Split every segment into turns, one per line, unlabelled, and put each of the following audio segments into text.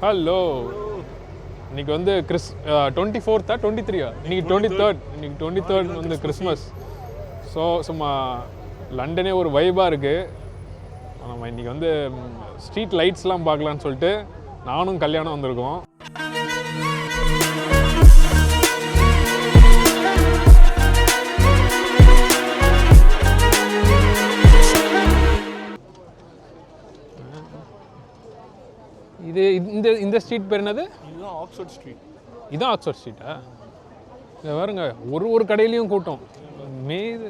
Hello. இன்னைக்கு வந்து 24th 23 இன்னைக்கு 23rd. இன்னைக்கு 23rd வந்து கிறிஸ்மஸ். ஸோ சும்மா லண்டனே ஒரு வைபாக இருக்குது. நம்ம இன்றைக்கி வந்து ஸ்ட்ரீட் லைட்ஸ்லாம் பார்க்கலான்னு சொல்லிட்டு நானும் கல்யாணம் வந்திருக்கோம். இது இந்த ஸ்ட்ரீட் பேர் என்னது?
இதுதான் ஆக்ஸ்ஃபோர்ட் ஸ்ட்ரீட்.
இதுதான் ஆக்ஸ்ஃபோர்ட் ஸ்ட்ரீட்டா? இங்கே பாருங்க, ஒரு கடையிலையும் கூட்டம். மேது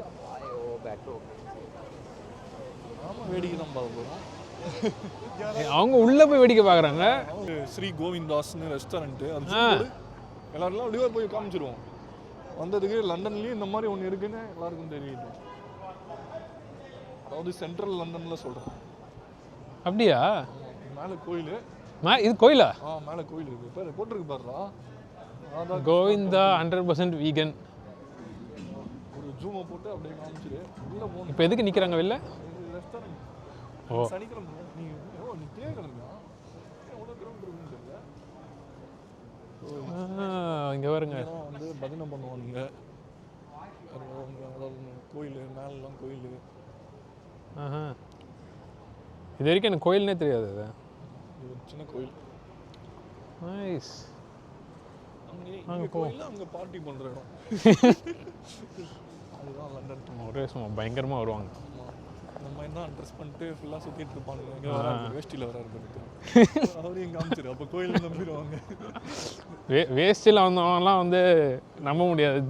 வேடிக்கை தான் பார்க்க போகிறோம்.
அவங்க உள்ளே போய் வேடிக்கை பார்க்குறாங்க.
ஸ்ரீ கோவிந்தாஸ்னு ரெஸ்டாரண்ட்டு, அது எல்லாருலாம் அப்படியே போய் காமிச்சிருவோம். வந்ததுக்கு லண்டன்லேயும் இந்த மாதிரி ஒன்று இருக்குன்னு எல்லாருக்கும் தெரியுது. அதாவது சென்ட்ரல் லண்டனில் சொல்கிறேன்.
அப்படியா?
மேலே கோயில்.
இது கோயிலா?
மேலே கோயில் இருக்கு. பேர் போட்டிருக்கு பாருடா.
கோவிந்தா 100% வீகன்.
ஒரு ஜூமை போட்டு அப்படியே காமிச்சிரு. உள்ளே போகணும்.
இப்போ எதுக்கு நிற்கிறாங்க வெளில?
ரெஸ்டாரண்ட்.
ஓ,
சனிக்கிழமை நீ கேட்குறீங்களா? எவ்வளோ கிலோமீட்டர் இருக்குன்னு தெரியல.
இங்கே பாருங்க,
வந்து பஜனை பண்ணுவாங்க. அதாவது கோயில் மேலாம் கோயில்.
இது வரைக்கும் எனக்கு கோயில்னே தெரியாது. அது
சின்ன கோயில்.
நைஸ்.
அங்கே கோயில், அங்கே பார்ட்டி பண்ணுற இடம். அதுதான் லண்டன்.
ஒரே சும்மா பயங்கரமாக வருவாங்க.
இந்த மாதிரி தான் ட்ரெஸ் பண்ணிட்டு ஃபுல்லாக சுற்றிட்டு இருப்பாங்க. எங்கே வராது, வேஷ்டியில் வராது. அவரையும் இங்கே காமிச்சிரு, அப்போ கோயிலில் நம்பிடுவாங்க.
வேஸ்டில் வந்தவங்கலாம் வந்து நம்ப முடியாது.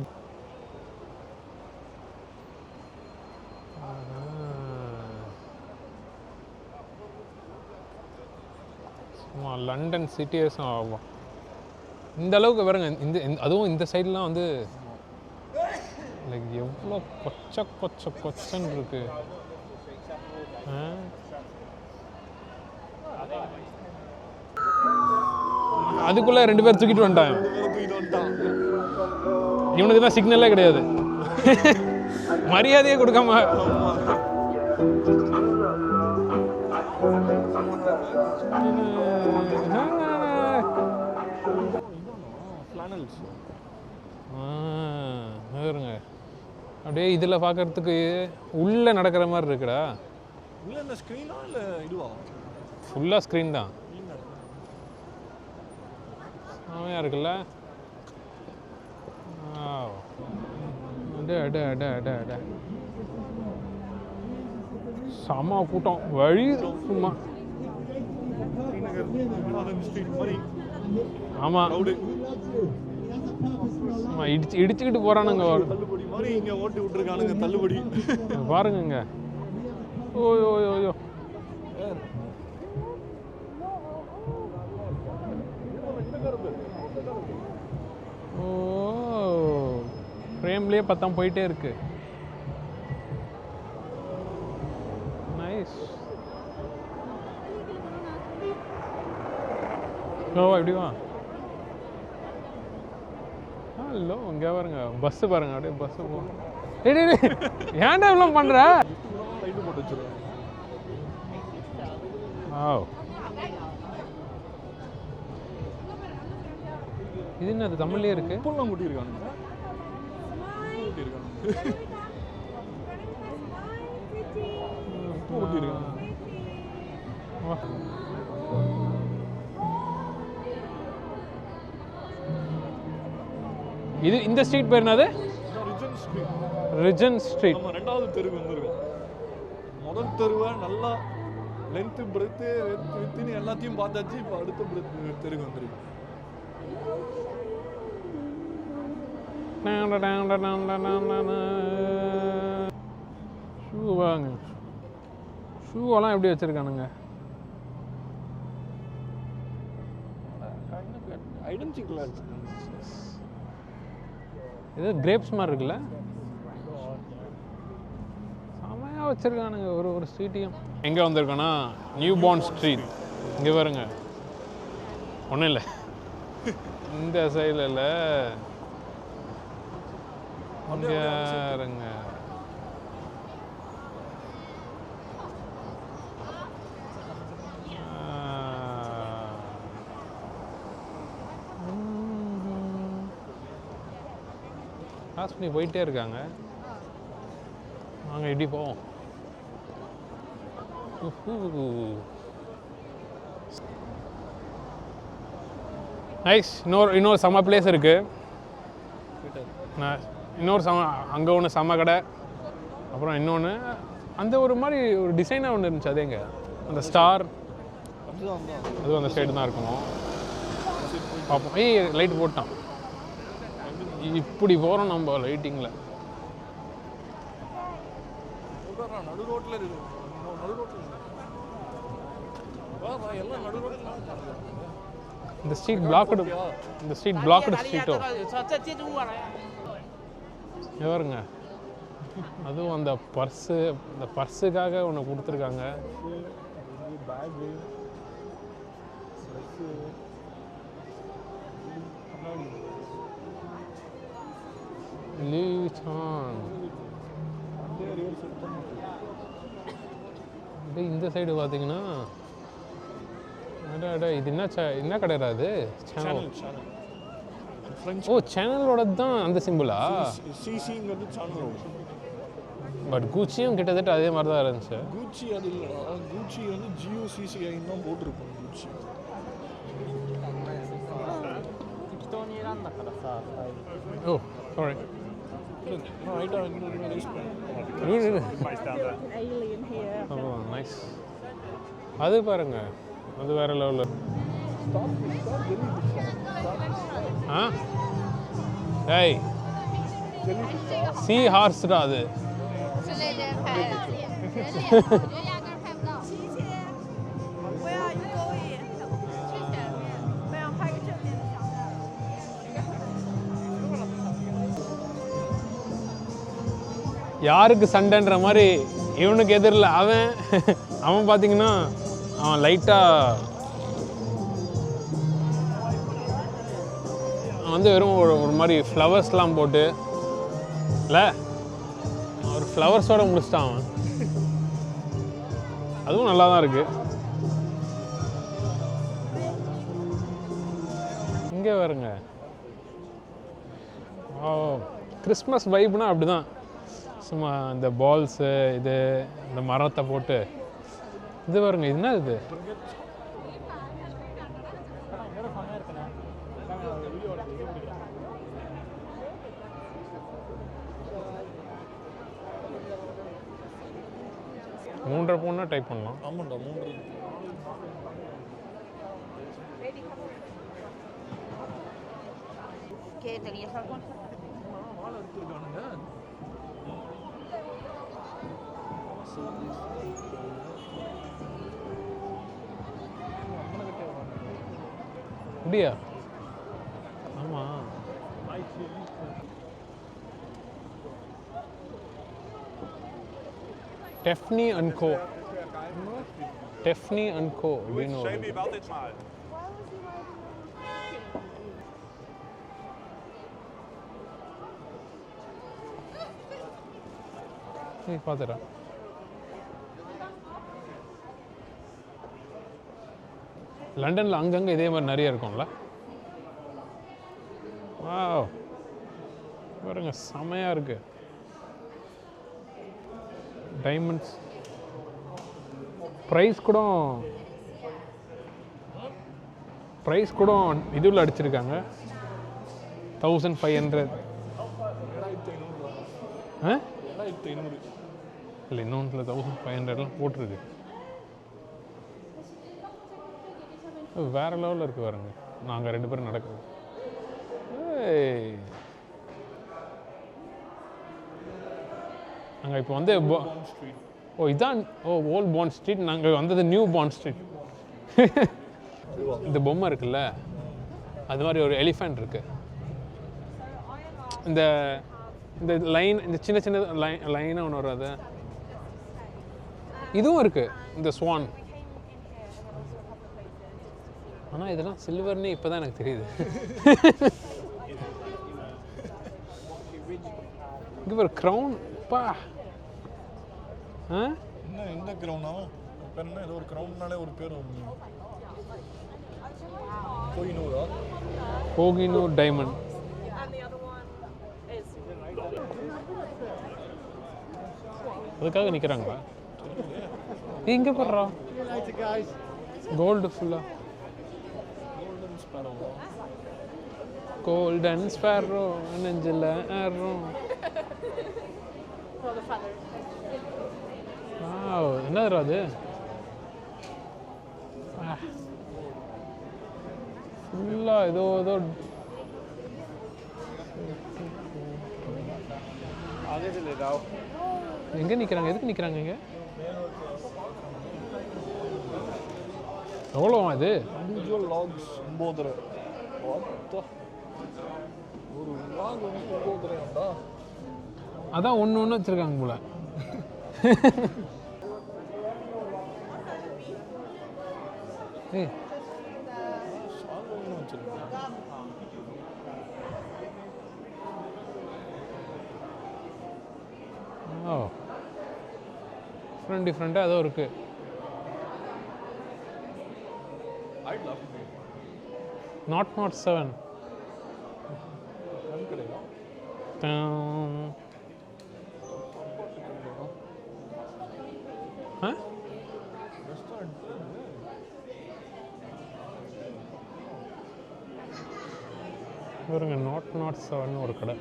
லண்டன் சிட்டிஸும் ஆகும் இந்த அளவுக்கு பாருங்க. அதுவும் இந்த சைட்லாம் வந்து லைக் எவ்வளோ கொச்சன்னு இருக்கு. அதுக்குள்ள 2 பேர் தூக்கிட்டு வந்துட்டாங்க. இவனுக்கு தான் சிக்னலே கிடையாது. மரியாதையே கொடுக்காம. அப்படியே இதில் பார்க்கறதுக்கு உள்ளே நடக்கிற மாதிரி இருக்குடா.
உள்ள என்ன ஸ்க்ரீனா இல்லை இதுவா?
ஃபுல்லாக ஸ்க்ரீன் தான். செமையாக இருக்குல்ல? செம கூட்டம். வழி சும்மா. ஆமாம், இடிச்சுக்கிட்டு போறானுங்க.
தள்ளுபடி மாதிரி இங்க ஓட்டி விட்டுருக்கானுங்க. தள்ளுபடி
பாருங்க. OYO OYO. ஓ, ஃப்ரேம்லயே பத்தாம் போயிட்டே இருக்கு. நைஸ். ஓ, எப்படி வா. ஹலோ, இங்கே பாருங்க, பஸ்ஸு பாருங்க. அப்படியே பஸ்ஸு போ. ஏன்டா இவ்வளோ பண்ணுற?
லைட்டு போட்டு வச்சுருவேன்.
இது என்னது தமிழ்லேயே இருக்கு?
பூலாம் கூட்டியிருக்காங்க.
இது இந்த ஸ்ட்ரீட் பேர் என்னது? Region street.
நம்ம 2வது தெருக்கு வந்திருக்கோம். முதல் தெருவை நல்லா லென்த்து பிரெத்து வித்துன்னு எல்லாத்தையும் பார்த்தாச்சு. இப்போ அடுத்த தெருக்கு வந்திருக்கு.
ஷூ வாங்க. ஷூவெல்லாம் எப்படி வச்சுருக்கானுங்க?
ஐடென்டிக்கலாக
இது கிரேப்ஸ் மாதிரி இருக்குல்ல? செமையாக வச்சுருக்கானுங்க ஒரு ஸ்ட்ரீட்டையும். எங்கே வந்திருக்கோன்னா நியூ பார்ன் ஸ்ட்ரீட். இங்கே பாருங்க, ஒன்றும் இல்லை இந்த சைடில் இல்லை, இங்கே இருங்க. கிராஸ் பண்ணி போயிட்டே இருக்காங்க. நாங்கள் எப்படி போவோம்? நைஸ். இன்னொரு செம்ம பிளேஸ் இருக்குது. இன்னொரு அங்கே ஒன்று செம்ம கடை. அப்புறம் இன்னொன்று அந்த ஒரு மாதிரி ஒரு டிசைனாக ஒன்று இருந்துச்சு. அதேங்க அந்த ஸ்டார் அதுவும் அந்த சைடு தான் இருக்கணும். பார்ப்போம். லைட் போட்டான். இப்படி போகிறோம் நம்ம லைட்டிங்கில்.
நடு ரோட்டில் இருக்கு.
இந்த ஸ்ட்ரீட் பிளாக்டு. இந்த ஸ்ட்ரீட் பிளாக்டு ஸ்ட்ரீட்டோ எவருங்க. அதுவும் அந்த பர்ஸுக்காக ஒன்று கொடுத்துருக்காங்க.
பேகு
இந்த சைடு பார்த்தீங்கன்னா இது என்ன கடைடா அது? ஓ, சேனலோட தான் அந்த சிம்பிளா?
சிசிங்கிறது சேனலோட.
பட் கூச்சியும் கிட்டத்தட்ட அதே மாதிரி தான் இருந்துச்சு.
கூச்சி அது இல்லைடா. கூச்சி வந்து GUCCI தான் போட்டிருப்போம். கூச்சி
ஓ சாரி. நைஸ். அது பாருங்க, அது வேற லெவலில். ஆ ஏய், சீ ஹார்ஸ்டா அது. யாருக்கு சண்டைன்ற மாதிரி இவனுக்கு எதிரில் அவன் பார்த்தீங்கன்னா அவன் லைட்டாக வந்து வெறும் ஒரு மாதிரி ஃப்ளவர்ஸ்லாம் போட்டு இல்லை ஒரு ஃப்ளவர்ஸோடு முடிச்சிட்டான் அவன். அதுவும் நல்லா தான் இருக்குது. இங்கே வருங்க. ஓ, கிறிஸ்மஸ் வைப்னா அப்படி தான். சும்மா இந்த பால்ஸு இது இந்த மரத்தை போட்டு இது பாருங்க. இது என்ன இது? மூன்றரை பவுன்னா டைப் பண்ணலாம்.
ஆமாண்டா, 3.
அப்படியா? ஆமாம். டெஃப்னி அண்ட் கோ. டெஃப்னி அண்ட் கோ அப்படின்னு பார்த்துட்டா. லண்டனில் அங்கங்கே இதே மாதிரி நிறைய இருக்கும்ல. வாவ், பாருங்க செமையாக இருக்கு. டைமண்ட்ஸ் ப்ரைஸ் கூட இதுல அடிச்சிருக்காங்க. 1500. இல்லை, இன்னொன்றில் 1500 போட்டிருக்கு. வேற லெவலில் இருக்கு பாருங்க. நாங்கள் 2 பேரும் நடக்குது. நாங்கள் இப்போ வந்து இதான் ஓல்ட் பாண்ட் ஸ்ட்ரீட். நாங்கள் வந்தது நியூ பாண்ட் ஸ்ட்ரீட். இந்த பொம்மை இருக்குல்ல, அது மாதிரி ஒரு எலிஃபண்ட் இருக்கு. இந்த இந்த லைன், இந்த சின்ன சின்ன லைனாக ஒன்று வராது. இதுவும் இருக்கு, இந்த ஸ்வான். ஆனால் இதெல்லாம் சில்வர்னே இப்போ தான் எனக்கு தெரியுது. இங்கே ஒரு க்ரௌன் பா.
என்ன க்ரௌனா? என்ன ஏதோ ஒரு க்ரௌன்னாலே ஒரு பேர் வரும். கோகினூர் டைமண்ட்.
அதுக்காக நிற்கிறாங்களா? இங்கே போடுறா கோல்டு ஃபுல்லாக. கோல்டன் ஸ்பேரோ நெஞ்சில் ஆறும். என்னதுரா அது? ஃபுல்லாக ஏதோ எங்கே நிற்கிறாங்க? எதுக்கு நிற்கிறாங்க இங்கே? எவ்வளோ அது?
இண்டிவிஜுவல் லாக்ஸ் 9. ஒரு லாக் வந்து 9.
அதான் ஒன்று வச்சுருக்காங்க போல. ஏய் ஓ டிஃப்ரெண்ட்டாக ஏதோ இருக்குது. நாட் 7. பாருங்க, நாட் 7 ஒரு கடை.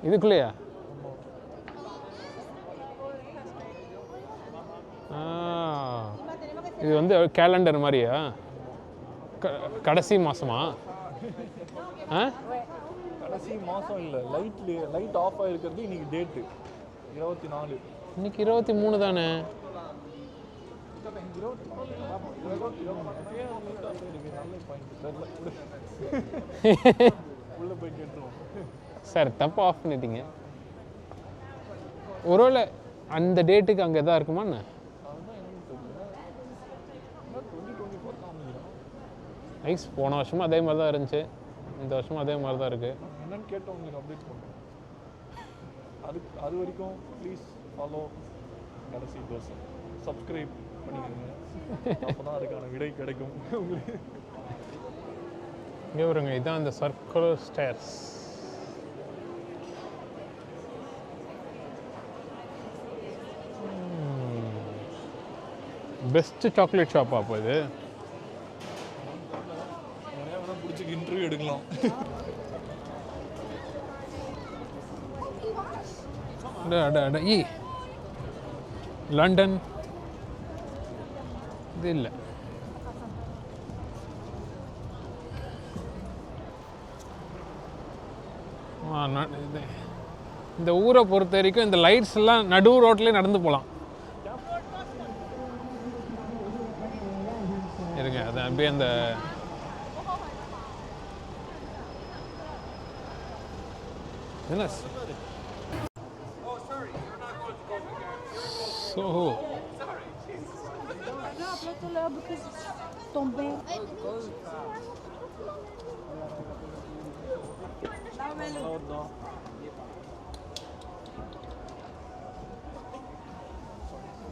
இதுக்குள்ளேயா? இது வந்து கேலண்டர் மாதிரியா? கடைசி மாதமா?
கடைசி மாதம் இல்லை, லைட் ஆஃப் ஆகிருக்கிறது இன்னைக்கு டேட்டு 24.
இன்னைக்கு 23 தானே?
உள்ள போய் கேட்டுருவோம்
சார். தப்பு ஆஃப் பண்ணிட்டீங்க. ஒருவேளை அந்த டேட்டுக்கு அங்கே எதாவது இருக்குமாண்ணே? ஐஸ் போன வருஷமும் அதே மாதிரி தான் இருந்துச்சு, இந்த வருஷமும் அதே மாதிரி தான் இருக்குது.
என்னன்னு கேட்டோம், உங்களுக்கு அப்டேட் பண்ணுறோம். அது வரைக்கும் ப்ளீஸ் ஃபாலோ கடைசி தோசை, சப்ஸ்கிரைப் பண்ணிக்கோங்க. அப்போ தான் அதுக்கான விடை கிடைக்கும் உங்களுக்கு.
இங்கே வருங்க, இதுதான் அந்த சர்க்குலர் ஸ்டேர்ஸ். பெஸ்ட் சாக்லேட் ஷாப்பா அப்போ இது?
நிறையா வேணால் பிடிச்சி இன்டர்வியூ எடுக்கலாம். லண்டன் இது இல்லை. இந்த ஊரை பொறுத்த வரைக்கும் இந்த லைட்ஸ் எல்லாம் நடு ரோட்லேயே நடந்து போகலாம். இருங்க, அது அப்படியே அந்த என்ன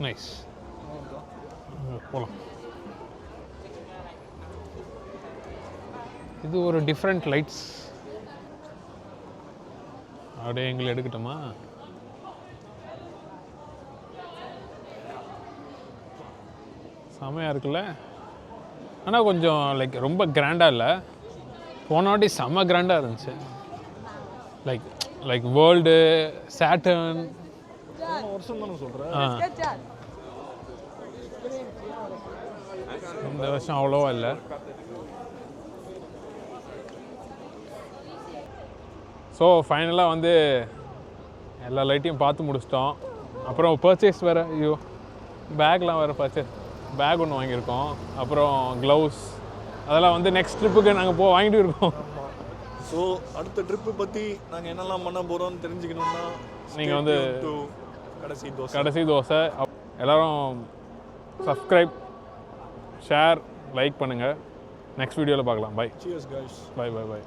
நைஸ். போகலாம். இது ஒரு டிஃப்ரெண்ட் லைட்ஸ். அப்படியே எங்களை எடுக்கட்டுமா? செமையாக இருக்குல்ல? ஆனால் கொஞ்சம் லைக் ரொம்ப கிராண்டாக இல்லை. போன வாட்டி செம்ம கிராண்டாக இருந்துச்சு. Like world, Saturn. வருஷம் தானே சொல்கிறேன்.
இந்த வருஷம் அவ்வளோவா இல்லை. ஸோ ஃபைனலாக வந்து எல்லா லைட்டையும் பார்த்து முடிச்சிட்டோம். அப்புறம் பர்ச்சேஸ் வேறு, ஐயோ பேக்லாம் வேறு பேக் ஒன்று வாங்கியிருக்கோம். அப்புறம் க்ளவுஸ் அதெல்லாம் வந்து நெக்ஸ்ட் ட்ரிப்புக்கு நாங்கள் வாங்கிட்டு இருக்கோம்.
ஸோ அடுத்த ட்ரிப்பு பற்றி நாங்கள் என்னெல்லாம் பண்ண போகிறோம்னு தெரிஞ்சுக்கணுன்னா
நீங்கள் வந்து கடைசி தோசை எல்லோரும் சப்ஸ்கிரைப், ஷேர், லைக் பண்ணுங்கள். நெக்ஸ்ட் வீடியோவில் பார்க்கலாம். பை.
Cheers guys.
பை.